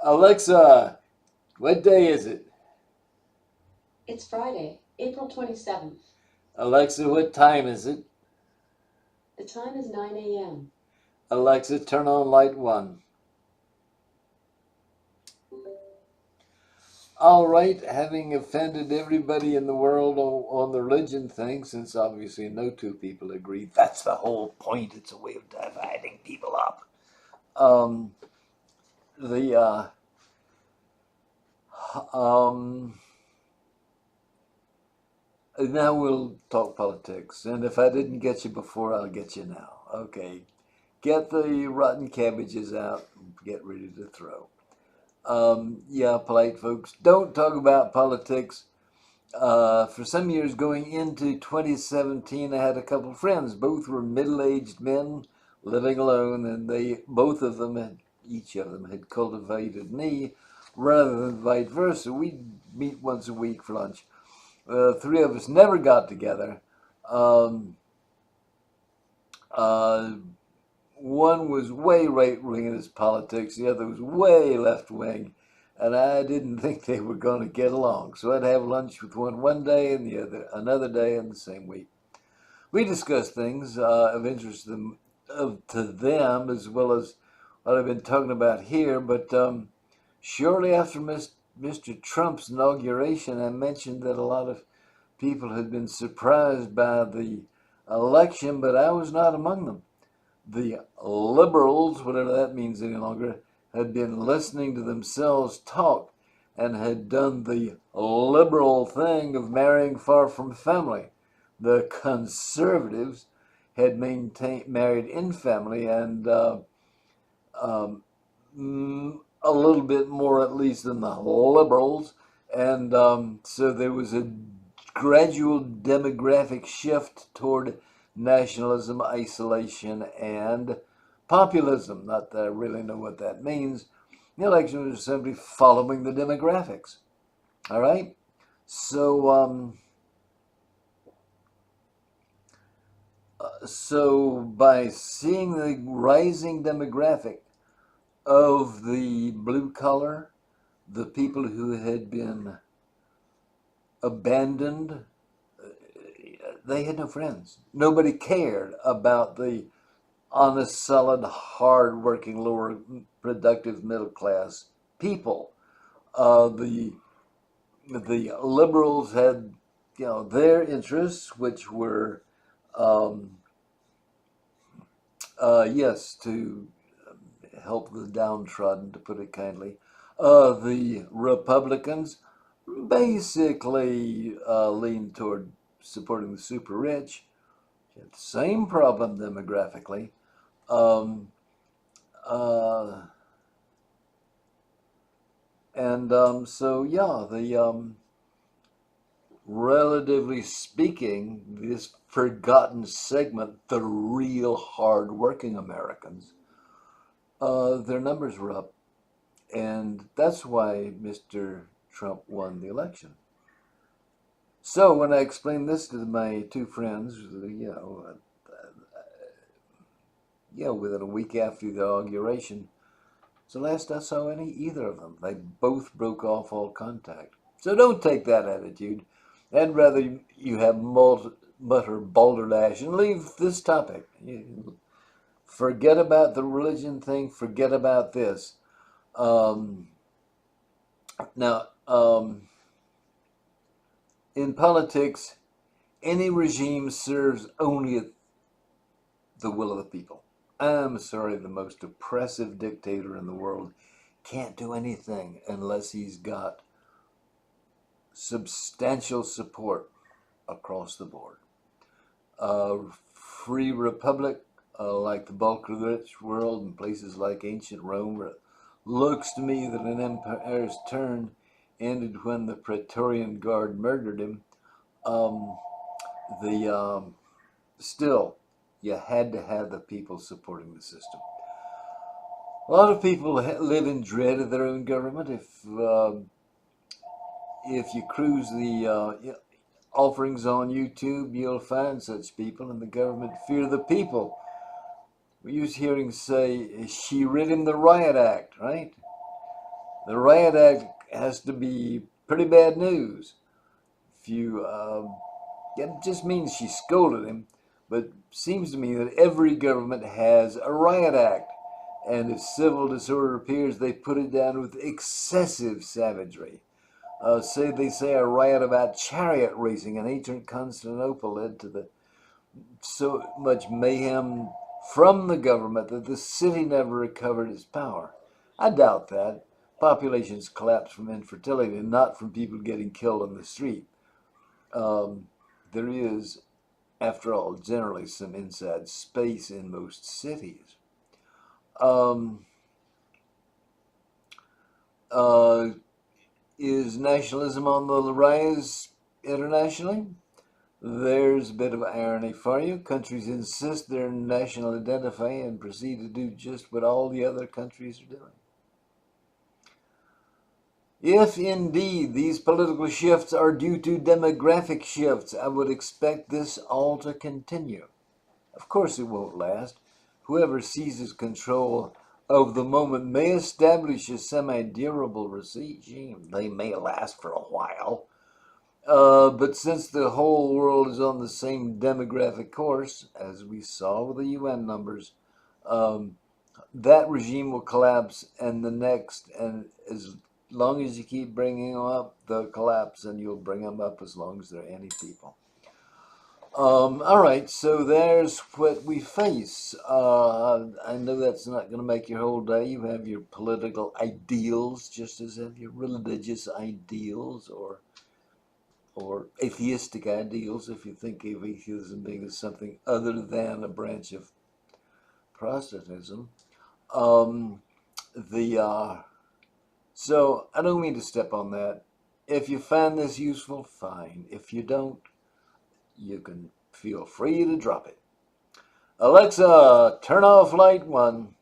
Alexa, what day is it? It's Friday, April 27th. Alexa, what time is it? The time is 9 a.m. Alexa, turn on light one. All right, having offended everybody in the world on the religion thing, since obviously no two people agree, that's the whole point. It's a way of dividing people up. Um, the um, Now we'll talk politics, and if I didn't get you before, I'll get you now. Okay, get the rotten cabbages out and get ready to throw. Yeah, polite folks, don't talk about politics. For some years going into 2017, I had a couple of friends. Both were middle-aged men living alone, and each of them had cultivated me rather than vice versa. We'd meet once a week for lunch. Three of us never got together. Um, uh, One was way right wing in his politics, the other was way left wing, and I didn't think they were going to get along. So I'd have lunch with one day and the other another day in the same week. We discussed things of interest to them as well as what I've been talking about here. But shortly after Mr. Trump's inauguration, I mentioned that a lot of people had been surprised by the election, but I was not among them. The liberals, whatever that means any longer, had been listening to themselves talk and had done the liberal thing of marrying far from family. The conservatives had married in family and um, a little bit more, at least, than the liberals. And so there was a gradual demographic shift toward nationalism, isolation, and populism. Not that I really know what that means. The election was simply following the demographics. All right? So, so by seeing the rising demographic of the blue collar, the people who had been abandoned, they had no friends. Nobody cared about the honest, solid, hard-working, lower productive middle class people. The liberals had, their interests, which were, um, yes, to help the downtrodden, to put it kindly. The Republicans basically leaned toward supporting the super rich. Had the same problem demographically. Um, uh, and so, yeah, the relatively speaking, this forgotten segment, the real hard-working Americans, their numbers were up, and that's why Mr. Trump won the election. So when I explained this to my two friends, within a week after the inauguration, it's the last I saw either of them. They both broke off all contact. So don't take that attitude. I'd rather you have mutter balderdash and leave this topic. Forget about the religion thing. Forget about this. Um, now, in politics, any regime serves only the will of the people. I'm sorry, the most oppressive dictator in the world can't do anything unless he's got substantial support across the board. Free republic, like the bulk of the rich world and places like ancient Rome, where it looks to me that an empire's turn ended when the Praetorian Guard murdered him. Um, the Still, you had to have the people supporting the system. A lot of people live in dread of their own government. If you cruise the offerings on YouTube, you'll find such people, and the government fear the people. We use hearing say, she writ him the riot act, right? The riot act has to be pretty bad news. If you, it just means she scolded him, but seems to me that every government has a riot act, and if civil disorder appears, they put it down with excessive savagery. They say a riot about chariot racing in ancient Constantinople led to the so much mayhem from the government that the city never recovered its power. I doubt that. Populations collapse from infertility, not from people getting killed on the street. Um, there is, after all, generally some inside space in most cities. Um, uh, is nationalism on the rise internationally? There's a bit of irony for you. Countries insist they're national identity and proceed to do just what all the other countries are doing. If indeed these political shifts are due to demographic shifts, I would expect this all to continue. Of course, it won't last. Whoever seizes control of the moment may establish a semi durable regime. They may last for a while. But since the whole world is on the same demographic course, as we saw with the UN numbers, um, that regime will collapse, and the next, and as long as you keep bringing them up, they'll collapse, and you'll bring them up as long as there are any people. All right, so there's what we face. I know that's not going to make your whole day. You have your political ideals, just as have your religious ideals, or atheistic ideals, if you think of atheism being something other than a branch of Protestantism. Um, the So I don't mean to step on that. If you find this useful, fine. If you don't, you can feel free to drop it. Alexa, turn off light 1.